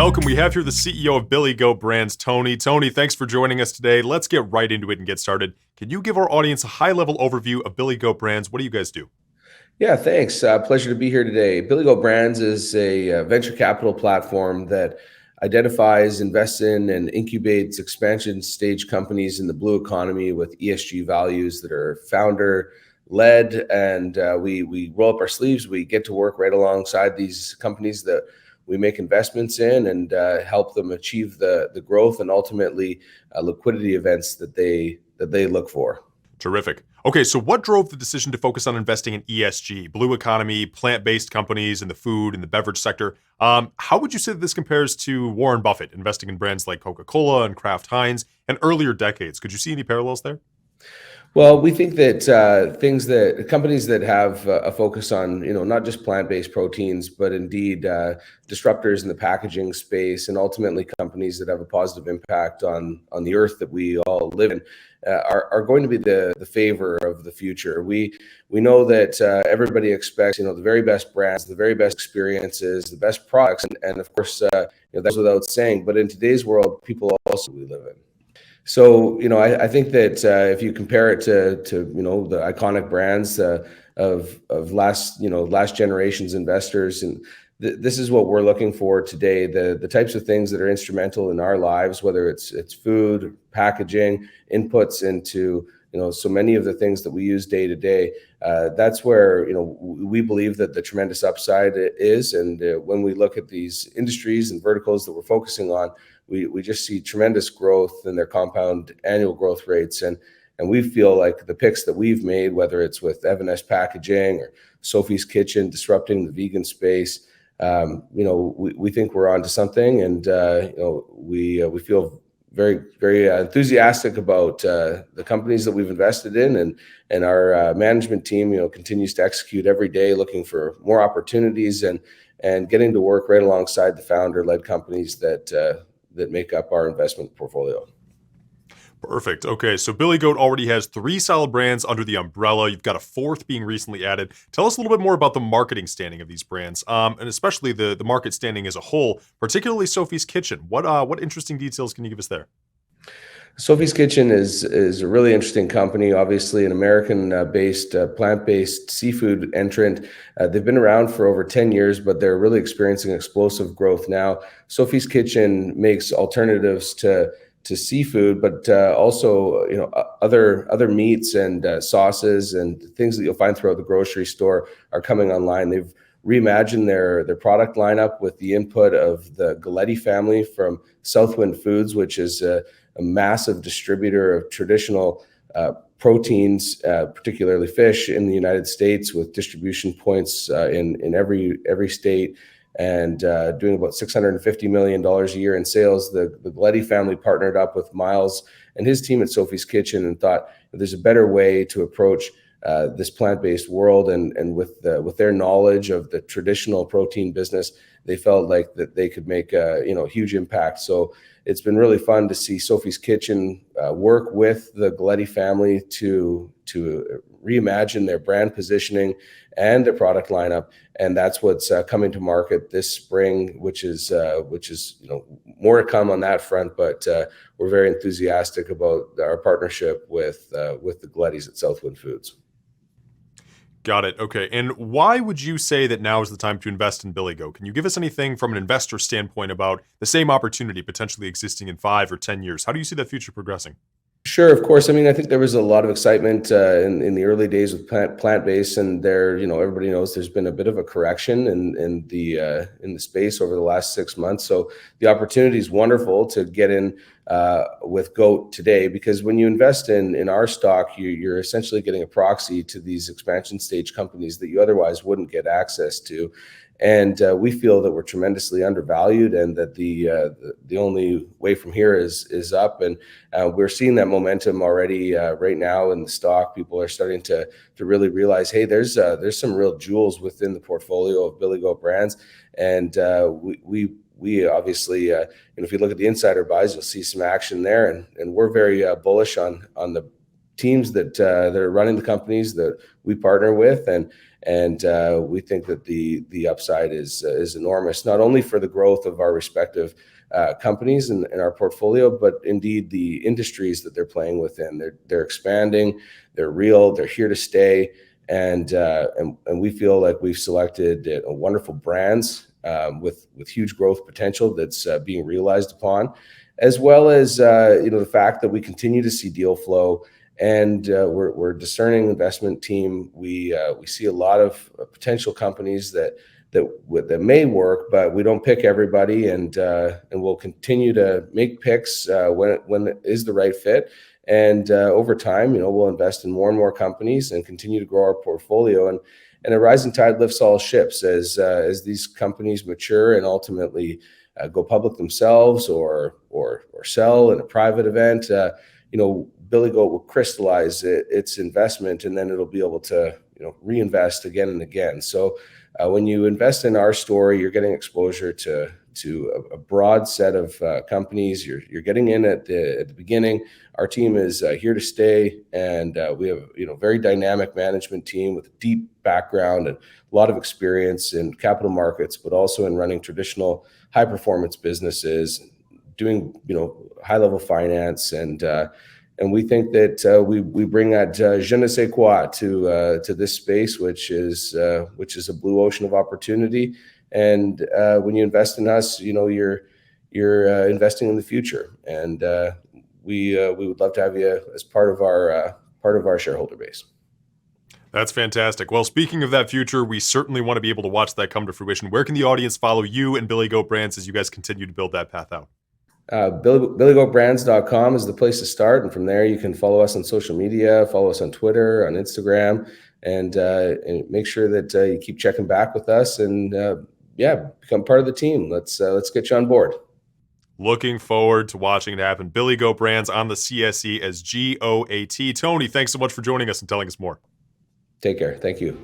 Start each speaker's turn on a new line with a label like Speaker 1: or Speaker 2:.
Speaker 1: welcome. We have here the CEO of Billy Goat Brands, Tony. Tony, thanks for joining us today. Let's get right into it and get started. Can you give our audience a high-level overview of Billy Goat Brands? What do you guys do?
Speaker 2: Yeah, thanks. Pleasure to be here today. Billy Goat Brands is a venture capital platform that identifies, invests in, and incubates expansion stage companies in the blue economy with ESG values that are founder led. And we roll up our sleeves. We get to work right alongside these companies that we make investments in and help them achieve the growth and ultimately liquidity events that they look for.
Speaker 1: Terrific. Okay, so what drove the decision to focus on investing in ESG, blue economy, plant-based companies in the food and the beverage sector? How would you say that this compares to Warren Buffett investing in brands like Coca-Cola and Kraft Heinz and earlier decades? Could you see any parallels there?
Speaker 2: Well, we think that companies that have a focus on, not just plant-based proteins, but indeed disruptors in the packaging space, and ultimately companies that have a positive impact on the earth that we all live in, are going to be the favor of the future. We know that everybody expects, the very best brands, the very best experiences, the best products, and of course, that's without saying. But in today's world, people also we live in. So, I think that if you compare it to the iconic brands of last generation's investors, and this is what we're looking for today, the types of things that are instrumental in our lives, whether it's food, packaging, inputs into so many of the things that we use day to day. That's where we believe that the tremendous upside is, and when we look at these industries and verticals that we're focusing on, we just see tremendous growth in their compound annual growth rates. And we feel like the picks that we've made, whether it's with Evanesce packaging or Sophie's Kitchen disrupting the vegan space, we think we're onto something. And, we feel very, very enthusiastic about the companies that we've invested in, and our management team, continues to execute every day, looking for more opportunities and getting to work right alongside the founder-led companies that make up our investment portfolio.
Speaker 1: Perfect. Okay, so Billy Goat already has 3 solid brands under the umbrella. You've got a 4th being recently added. Tell us a little bit more about the marketing standing of these brands, and especially the market standing as a whole, particularly Sophie's Kitchen. What interesting details can you give us there?
Speaker 2: Sophie's Kitchen is a really interesting company, obviously an American-based, plant-based seafood entrant. They've been around for over 10 years, but they're really experiencing explosive growth now. Sophie's Kitchen makes alternatives to seafood, but also other meats and sauces and things that you'll find throughout the grocery store are coming online. They've reimagined their product lineup with the input of the Galletti family from Southwind Foods, which is a massive distributor of traditional proteins, particularly fish, in the United States, with distribution points in every state, and doing about $650 million a year in sales. The Galletti family partnered up with Miles and his team at Sophie's Kitchen and thought there's a better way to approach this plant-based world, and with their knowledge of the traditional protein business, they felt like that they could make a huge impact. So it's been really fun to see Sophie's Kitchen work with the Galletti family to reimagine their brand positioning and their product lineup, and that's what's coming to market this spring, which is more to come on that front. But we're very enthusiastic about our partnership with the Galettis at Southwind Foods.
Speaker 1: Got it. Okay. And why would you say that now is the time to invest in Billy Goat? Can you give us anything from an investor standpoint about the same opportunity potentially existing in 5 or 10 years? How do you see that future progressing?
Speaker 2: Sure, of course. I mean, I think there was a lot of excitement in the early days with plant-based, and everybody knows there's been a bit of a correction in the space over the last 6 months. So the opportunity is wonderful to get in with Goat today, because when you invest in our stock, you're essentially getting a proxy to these expansion stage companies that you otherwise wouldn't get access to. And we feel that we're tremendously undervalued, and that the only way from here is up. And we're seeing that momentum already right now in the stock. People are starting to really realize, hey, there's some real jewels within the portfolio of Billy Goat Brands, and we obviously, if you look at the insider buys, you'll see some action there, and we're very bullish on the teams that are running the companies that we partner with, and we think that the upside is enormous, not only for the growth of our respective companies in our portfolio, but indeed the industries that they're playing within. They're expanding, they're real, they're here to stay, and we feel like we've selected wonderful brands with huge growth potential that's being realized upon, as well as the fact that we continue to see deal flow. And we're a discerning investment team. We see a lot of potential companies that may work, but we don't pick everybody, and we'll continue to make picks when it is the right fit. And over time, we'll invest in more and more companies and continue to grow our portfolio. And a rising tide lifts all ships as these companies mature and ultimately go public themselves or sell in a private event. Billy Goat will crystallize its investment, and then it'll be able to reinvest again and again. So when you invest in our story, you're getting exposure to a broad set of companies. You're getting in at the beginning. Our team is here to stay, and we have a very dynamic management team with a deep background and a lot of experience in capital markets, but also in running traditional high performance businesses, doing high level finance, and we think that we bring that je ne sais quoi to this space, which is a blue ocean of opportunity. And when you invest in us, you're investing in the future, and we would love to have you as part of our shareholder base.
Speaker 1: That's fantastic. Well, speaking of that future, we certainly want to be able to watch that come to fruition. Where can the audience follow you and Billy Goat Brands as you guys continue to build that path out?
Speaker 2: BillyGoatBrands.com is the place to start, and from there you can follow us on social media, follow us on Twitter, on Instagram, and make sure that you keep checking back with us, and become part of the team. Let's get you on board.
Speaker 1: Looking forward to watching it happen. Billy Goat Brands on the CSE as GOAT. Tony, thanks so much for joining us and telling us more.
Speaker 2: Take care. Thank you.